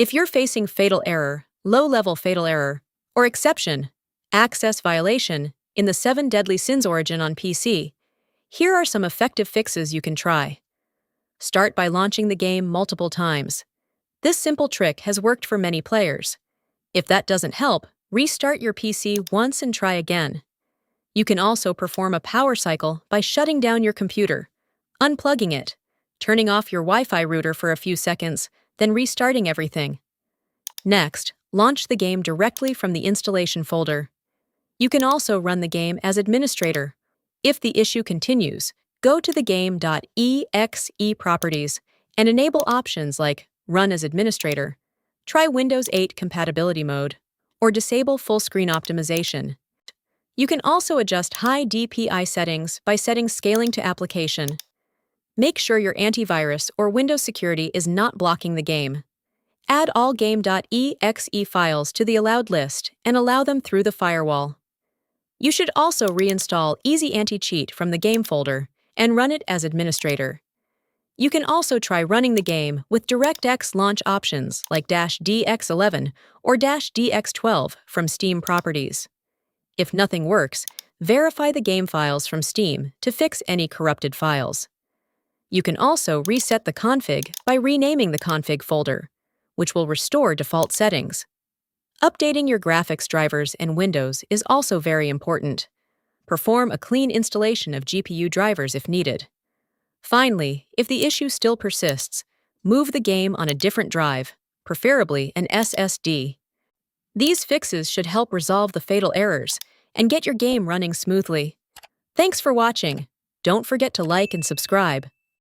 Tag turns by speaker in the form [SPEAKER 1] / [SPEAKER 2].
[SPEAKER 1] If you're facing fatal error, low-level fatal error, or exception, access violation in the 7 deadly sins origin on PC, here are some effective fixes you can try. Start by launching the game multiple times. This simple trick has worked for many players. If that doesn't help, restart your PC once and try again. You can also perform a power cycle by shutting down your computer, unplugging it, turning off your Wi-Fi router for a few seconds, then restarting everything. Next, launch the game directly from the installation folder. You can also run the game as administrator. If the issue continues, go to the game.exe properties and enable options like Run as Administrator, try Windows 8 compatibility mode, or disable full screen optimization. You can also adjust high DPI settings by setting scaling to application. Make sure your antivirus or Windows security is not blocking the game. Add all game.exe files to the allowed list and allow them through the firewall. You should also reinstall Easy Anti-Cheat from the game folder and run it as administrator. You can also try running the game with DirectX launch options like -DX11 or -DX12 from Steam properties. If nothing works, verify the game files from Steam to fix any corrupted files. You can also reset the config by renaming the config folder, which will restore default settings. Updating your graphics drivers and Windows is also very important. Perform a clean installation of GPU drivers if needed. Finally, if the issue still persists, move the game on a different drive, preferably an SSD. These fixes should help resolve the fatal errors and get your game running smoothly. Thanks for watching. Don't forget to like and subscribe.